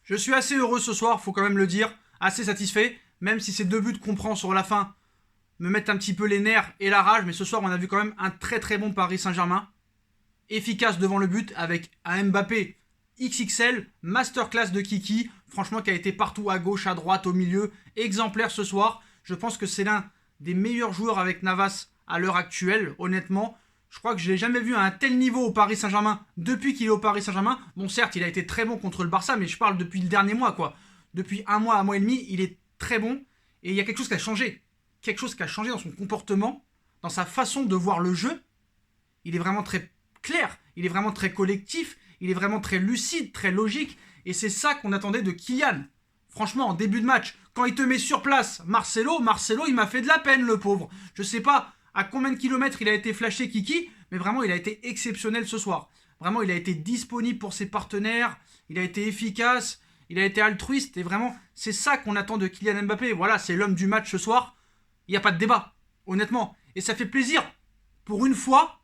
Je suis assez heureux ce soir, faut quand même le dire, assez satisfait, même si ces deux buts qu'on prend sur la fin me mettent un petit peu les nerfs et la rage, mais ce soir on a vu quand même un très très bon Paris Saint-Germain, efficace devant le but avec un Mbappé XXL, masterclass de Kiki, franchement qui a été partout à gauche, à droite, au milieu, exemplaire ce soir. Je pense que c'est l'un des meilleurs joueurs avec Navas à l'heure actuelle, honnêtement. Je crois que je l'ai jamais vu à un tel niveau au Paris Saint-Germain depuis qu'il est au Paris Saint-Germain. Bon, certes, il a été très bon contre le Barça, mais je parle depuis le dernier mois, quoi. Depuis un mois et demi, il est très bon. Et il y a quelque chose qui a changé. Quelque chose qui a changé dans son comportement, dans sa façon de voir le jeu. Il est vraiment très clair, il est vraiment très collectif, il est vraiment très lucide, très logique. Et c'est ça qu'on attendait de Kylian. Franchement, en début de match, quand il te met sur place Marcelo, il m'a fait de la peine, le pauvre. Je sais pas à combien de kilomètres il a été flashé Kiki, mais vraiment il a été exceptionnel ce soir. Vraiment il a été disponible pour ses partenaires, il a été efficace, il a été altruiste, et vraiment c'est ça qu'on attend de Kylian Mbappé. Voilà, c'est l'homme du match ce soir, il n'y a pas de débat, honnêtement. Et ça fait plaisir, pour une fois,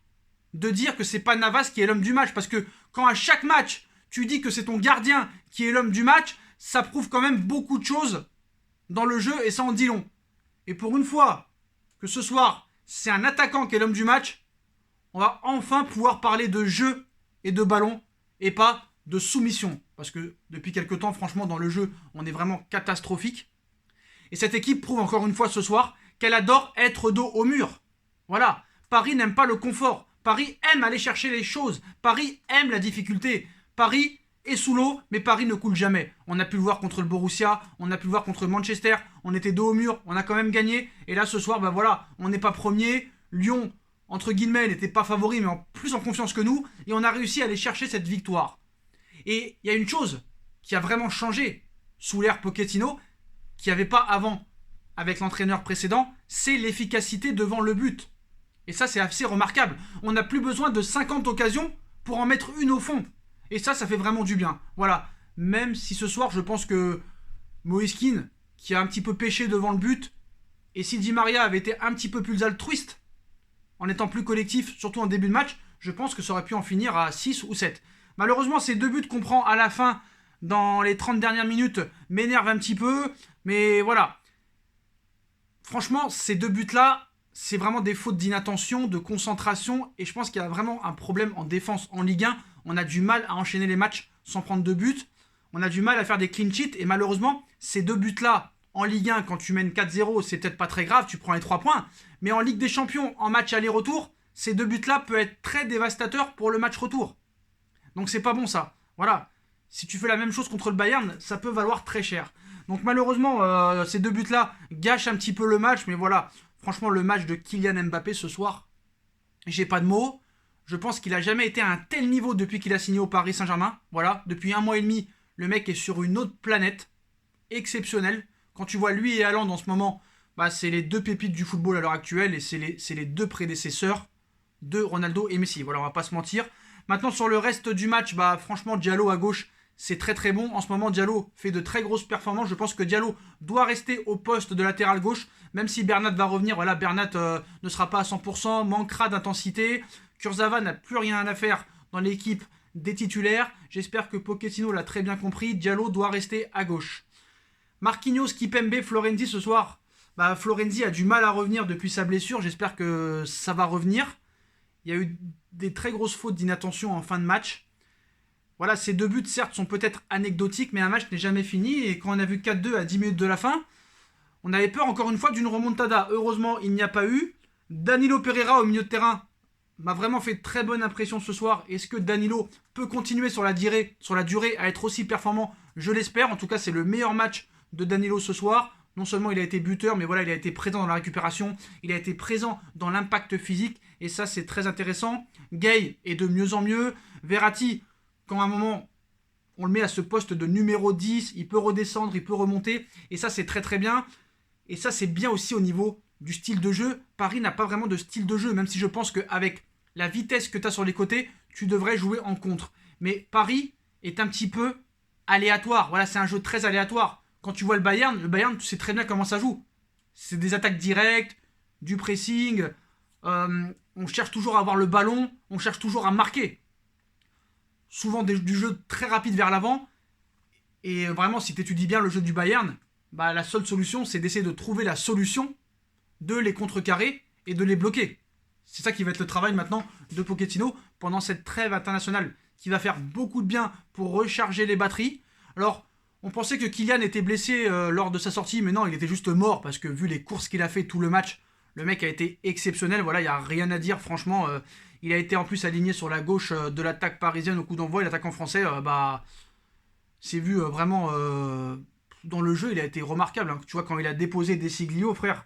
de dire que c'est pas Navas qui est l'homme du match, parce que quand à chaque match tu dis que c'est ton gardien qui est l'homme du match, ça prouve quand même beaucoup de choses dans le jeu, et ça en dit long. Et pour une fois que ce soir c'est un attaquant qui est l'homme du match, on va enfin pouvoir parler de jeu et de ballon et pas de soumission. Parce que depuis quelques temps, franchement, dans le jeu, on est vraiment catastrophique. Et cette équipe prouve encore une fois ce soir qu'elle adore être dos au mur. Voilà, Paris n'aime pas le confort. Paris aime aller chercher les choses. Paris aime la difficulté. Paris est sous l'eau, mais Paris ne coule jamais. On a pu le voir contre le Borussia, on a pu le voir contre Manchester, on était dos au mur, on a quand même gagné. Et là, ce soir, ben voilà, on n'est pas premier. Lyon, entre guillemets, n'était pas favori, mais plus en confiance que nous. Et on a réussi à aller chercher cette victoire. Et il y a une chose qui a vraiment changé sous l'ère Pochettino, qu'il n'y avait pas avant avec l'entraîneur précédent, c'est l'efficacité devant le but. Et ça, c'est assez remarquable. On n'a plus besoin de 50 occasions pour en mettre une au fond. Et ça fait vraiment du bien. Voilà. Même si ce soir, je pense que Moïse Kean, qui a un petit peu pêché devant le but, et si Di Maria avait été un petit peu plus altruiste, en étant plus collectif, surtout en début de match, je pense que ça aurait pu en finir à 6 ou 7. Malheureusement, ces deux buts qu'on prend à la fin, dans les 30 dernières minutes, m'énervent un petit peu. Mais voilà. Franchement, ces deux buts-là, c'est vraiment des fautes d'inattention, de concentration. Et je pense qu'il y a vraiment un problème en défense en Ligue 1. On a du mal à enchaîner les matchs sans prendre de buts. On a du mal à faire des clean sheets. Et malheureusement, ces deux buts-là, en Ligue 1, quand tu mènes 4-0, c'est peut-être pas très grave, tu prends les 3 points. Mais en Ligue des Champions, en match aller-retour, ces deux buts-là peuvent être très dévastateurs pour le match retour. Donc c'est pas bon ça. Voilà. Si tu fais la même chose contre le Bayern, ça peut valoir très cher. Donc malheureusement, ces deux buts-là gâchent un petit peu le match. Mais voilà, franchement, le match de Kylian Mbappé ce soir, j'ai pas de mots. Je pense qu'il a jamais été à un tel niveau depuis qu'il a signé au Paris Saint-Germain. Voilà, depuis un mois et demi, le mec est sur une autre planète. Exceptionnel. Quand tu vois lui et Haaland en ce moment, bah, c'est les deux pépites du football à l'heure actuelle. Et c'est les deux prédécesseurs de Ronaldo et Messi. Voilà, on va pas se mentir. Maintenant, sur le reste du match, bah, franchement, Diallo à gauche, c'est très très bon. En ce moment, Diallo fait de très grosses performances. Je pense que Diallo doit rester au poste de latéral gauche, même si Bernat va revenir. Voilà, Bernat ne sera pas à 100%, manquera d'intensité. Kurzawa n'a plus rien à faire dans l'équipe des titulaires. J'espère que Pochettino l'a très bien compris. Diallo doit rester à gauche. Marquinhos, Kipembe, Florenzi ce soir. Bah, Florenzi a du mal à revenir depuis sa blessure. J'espère que ça va revenir. Il y a eu des très grosses fautes d'inattention en fin de match. Voilà, ces deux buts, certes, sont peut-être anecdotiques, mais un match n'est jamais fini. Et quand on a vu 4-2 à 10 minutes de la fin, on avait peur encore une fois d'une remontada. Heureusement, il n'y a pas eu. Danilo Pereira au milieu de terrain m'a vraiment fait très bonne impression ce soir. Est-ce que Danilo peut continuer sur la durée à être aussi performant? Je l'espère. En tout cas, c'est le meilleur match de Danilo ce soir. Non seulement il a été buteur, mais voilà, il a été présent dans la récupération, il a été présent dans l'impact physique, et ça c'est très intéressant. Gay est de mieux en mieux. Verratti, quand à un moment on le met à ce poste de numéro 10, il peut redescendre, il peut remonter, et ça c'est très très bien. Et ça c'est bien aussi au niveau du style de jeu. Paris n'a pas vraiment de style de jeu, même si je pense qu'avec la vitesse que tu as sur les côtés, tu devrais jouer en contre. Mais Paris est un petit peu aléatoire. Voilà, c'est un jeu très aléatoire. Quand tu vois le Bayern, tu sais très bien comment ça joue. C'est des attaques directes, du pressing, on cherche toujours à avoir le ballon, on cherche toujours à marquer. Souvent du jeu très rapide vers l'avant. Et vraiment, si tu étudies bien le jeu du Bayern, bah, la seule solution, c'est d'essayer de trouver la solution de les contrecarrer et de les bloquer. C'est ça qui va être le travail maintenant de Pochettino pendant cette trêve internationale qui va faire beaucoup de bien pour recharger les batteries. Alors, on pensait que Kylian était blessé lors de sa sortie, mais non, il était juste mort parce que vu les courses qu'il a fait tout le match, le mec a été exceptionnel. Voilà, il n'y a rien à dire, franchement. Il a été en plus aligné sur la gauche de l'attaque parisienne au coup d'envoi. Et l'attaquant français, c'est vu vraiment dans le jeu, il a été remarquable. Hein. Tu vois, quand il a déposé Desiglio, frère.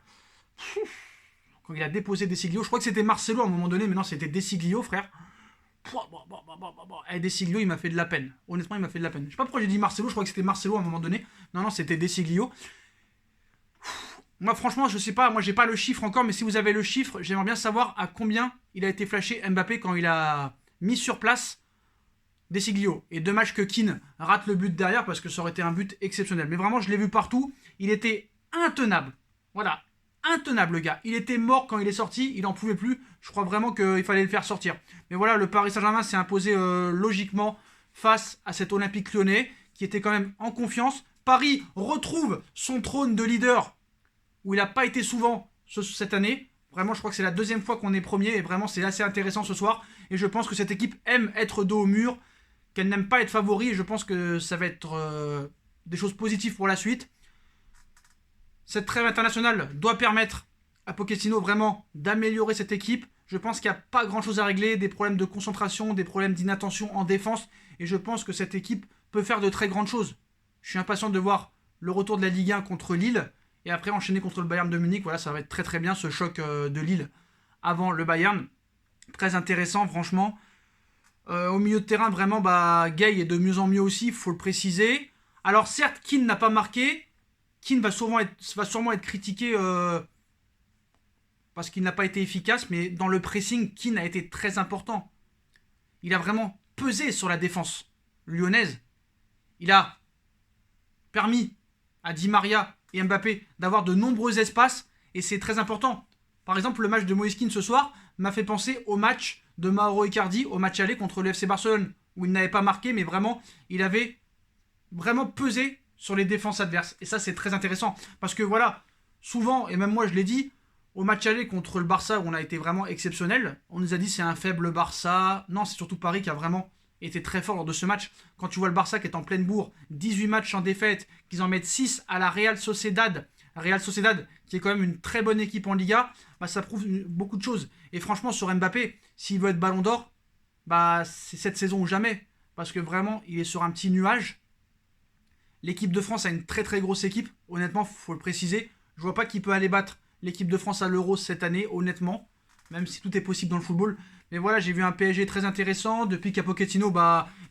Quand il a déposé Desiglio, je crois que c'était Marcelo à un moment donné, mais non, c'était Desiglio, frère. Et Desiglio, il m'a fait de la peine. Honnêtement, il m'a fait de la peine. Je sais pas pourquoi j'ai dit Marcelo, je crois que c'était Marcelo à un moment donné. Non, c'était Desiglio. Moi, franchement, je sais pas, moi j'ai pas le chiffre encore, mais si vous avez le chiffre, j'aimerais bien savoir à combien il a été flashé Mbappé quand il a mis sur place Desiglio. Et dommage que Keane rate le but derrière parce que ça aurait été un but exceptionnel. Mais vraiment, je l'ai vu partout. Il était intenable. Voilà, intenable le gars. Il était mort quand il est sorti, il en pouvait plus. Je crois vraiment qu'il fallait le faire sortir. Mais voilà, le Paris Saint-Germain s'est imposé logiquement face à cet Olympique Lyonnais qui était quand même en confiance. Paris retrouve son trône de leader où il n'a pas été souvent cette année. Vraiment, je crois que c'est la deuxième fois qu'on est premier et vraiment c'est assez intéressant ce soir. Et je pense que cette équipe aime être dos au mur, qu'elle n'aime pas être favori. Et je pense que ça va être des choses positives pour la suite. Cette trêve internationale doit permettre à Pochettino vraiment d'améliorer cette équipe. Je pense qu'il n'y a pas grand chose à régler, des problèmes de concentration, des problèmes d'inattention en défense. Et je pense que cette équipe peut faire de très grandes choses. Je suis impatient de voir le retour de la Ligue 1 contre Lille. Et après enchaîner contre le Bayern de Munich. Voilà, ça va être très très bien ce choc de Lille avant le Bayern. Très intéressant, franchement. Au milieu de terrain, vraiment, Gay est de mieux en mieux aussi, il faut le préciser. Alors certes, Keane n'a pas marqué. Keane va sûrement être critiqué parce qu'il n'a pas été efficace. Mais dans le pressing, Keane a été très important. Il a vraiment pesé sur la défense lyonnaise. Il a permis à Di Maria et Mbappé d'avoir de nombreux espaces et c'est très important. Par exemple, le match de Moïse Kean ce soir m'a fait penser au match de Mauro Icardi au match aller contre le FC Barcelone où il n'avait pas marqué mais vraiment il avait vraiment pesé sur les défenses adverses et ça c'est très intéressant parce que voilà, souvent et même moi je l'ai dit au match aller contre le Barça où on a été vraiment exceptionnel, on nous a dit c'est un faible Barça. Non, c'est surtout Paris qui a vraiment était très fort lors de ce match. Quand tu vois le Barça qui est en pleine bourre, 18 matchs en défaite, qu'ils en mettent 6 à la Real Sociedad qui est quand même une très bonne équipe en Liga, ça prouve beaucoup de choses. Et franchement, sur Mbappé, s'il veut être Ballon d'Or, c'est cette saison ou jamais. Parce que vraiment, il est sur un petit nuage. L'équipe de France a une très très grosse équipe. Honnêtement, il faut le préciser. Je vois pas qui peut aller battre l'équipe de France à l'Euro cette année, honnêtement. Même si tout est possible dans le football. Mais voilà, j'ai vu un PSG très intéressant. Depuis qu'à Pochettino,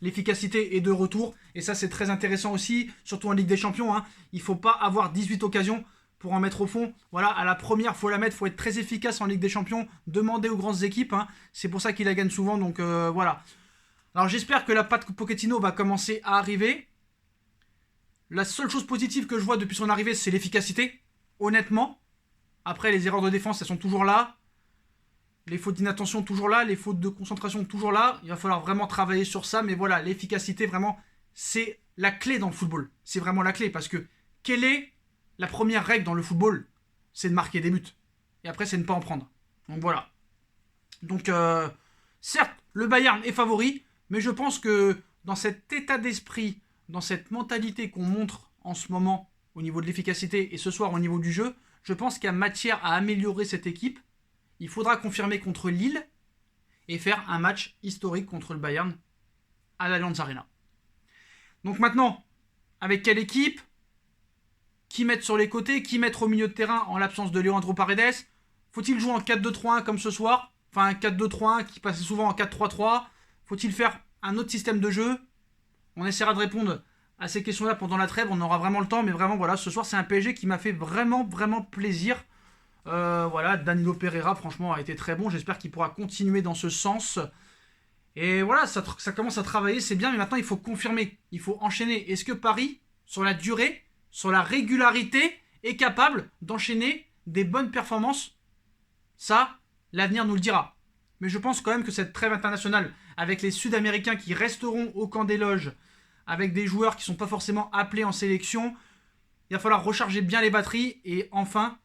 l'efficacité est de retour. Et ça, c'est très intéressant aussi. Surtout en Ligue des Champions. Hein. Il ne faut pas avoir 18 occasions pour en mettre au fond. Voilà, à la première, il faut la mettre. Il faut être très efficace en Ligue des Champions. Demander aux grandes équipes. Hein. C'est pour ça qu'il la gagne souvent. Donc voilà. Alors j'espère que la patte Pochettino va commencer à arriver. La seule chose positive que je vois depuis son arrivée, c'est l'efficacité. Honnêtement. Après, les erreurs de défense, elles sont toujours là. Les fautes d'inattention toujours là, les fautes de concentration toujours là. Il va falloir vraiment travailler sur ça. Mais voilà, l'efficacité, vraiment, c'est la clé dans le football. C'est vraiment la clé. Parce que quelle est la première règle dans le football? C'est de marquer des buts. Et après, c'est de ne pas en prendre. Donc voilà. Donc, certes, le Bayern est favori. Mais je pense que dans cet état d'esprit, dans cette mentalité qu'on montre en ce moment au niveau de l'efficacité et ce soir au niveau du jeu, je pense qu'il y a matière à améliorer cette équipe. Il faudra confirmer contre Lille et faire un match historique contre le Bayern à l'Allianz Arena. Donc maintenant, avec quelle équipe? Qui mettre sur les côtés? Qui mettre au milieu de terrain en l'absence de Leandro Paredes? Faut-il jouer en 4-2-3-1 comme ce soir? Enfin, un 4-2-3-1 qui passait souvent en 4-3-3. Faut-il faire un autre système de jeu? On essaiera de répondre à ces questions-là pendant la trêve. On aura vraiment le temps. Mais vraiment, voilà, ce soir, c'est un PSG qui m'a fait vraiment, vraiment plaisir. Voilà, Danilo Pereira franchement a été très bon, j'espère qu'il pourra continuer dans ce sens et voilà, ça commence à travailler, c'est bien, mais maintenant il faut confirmer, il faut enchaîner. Est-ce que Paris, sur la durée, sur la régularité, est capable d'enchaîner des bonnes performances? Ça, l'avenir nous le dira. Mais je pense quand même que cette trêve internationale, avec les Sud-Américains qui resteront au camp des loges, avec des joueurs qui ne sont pas forcément appelés en sélection. Il va falloir recharger bien les batteries et enfin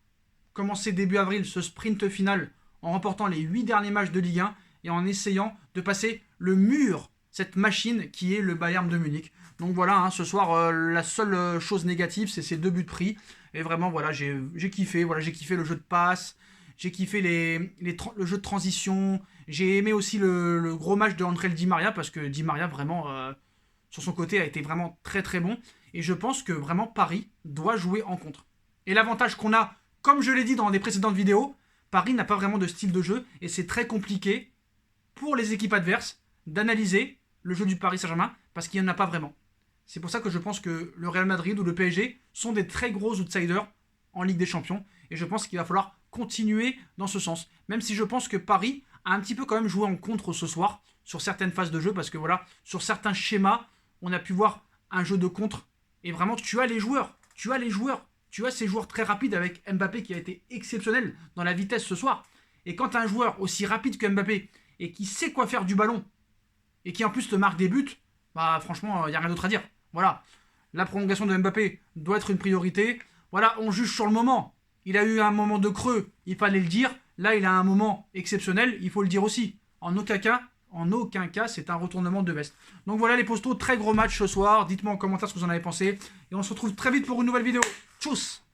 commencer début avril ce sprint final en remportant les 8 derniers matchs de Ligue 1 et en essayant de passer le mur, cette machine qui est le Bayern de Munich. Donc voilà, hein, ce soir, la seule chose négative, c'est ces 2 buts pris. Et vraiment, voilà, j'ai kiffé. Voilà, j'ai kiffé le jeu de passe, j'ai kiffé le jeu de transition. J'ai aimé aussi le gros match de André Di Maria parce que Di Maria, vraiment, sur son côté, a été vraiment très très bon. Et je pense que vraiment Paris doit jouer en contre. Et l'avantage qu'on a, comme je l'ai dit dans les précédentes vidéos, Paris n'a pas vraiment de style de jeu et c'est très compliqué pour les équipes adverses d'analyser le jeu du Paris Saint-Germain parce qu'il n'y en a pas vraiment. C'est pour ça que je pense que le Real Madrid ou le PSG sont des très gros outsiders en Ligue des Champions et je pense qu'il va falloir continuer dans ce sens. Même si je pense que Paris a un petit peu quand même joué en contre ce soir sur certaines phases de jeu parce que voilà, sur certains schémas, on a pu voir un jeu de contre et vraiment tu as ces joueurs très rapides avec Mbappé qui a été exceptionnel dans la vitesse ce soir. Et quand tu as un joueur aussi rapide que Mbappé et qui sait quoi faire du ballon et qui en plus te marque des buts, bah franchement, il n'y a rien d'autre à dire. Voilà, la prolongation de Mbappé doit être une priorité. Voilà, on juge sur le moment. Il a eu un moment de creux, il fallait le dire. Là, il a un moment exceptionnel, il faut le dire aussi. En aucun cas, c'est un retournement de veste. Donc voilà les postos, très gros match ce soir. Dites-moi en commentaire ce que vous en avez pensé. Et on se retrouve très vite pour une nouvelle vidéo. Tchuss!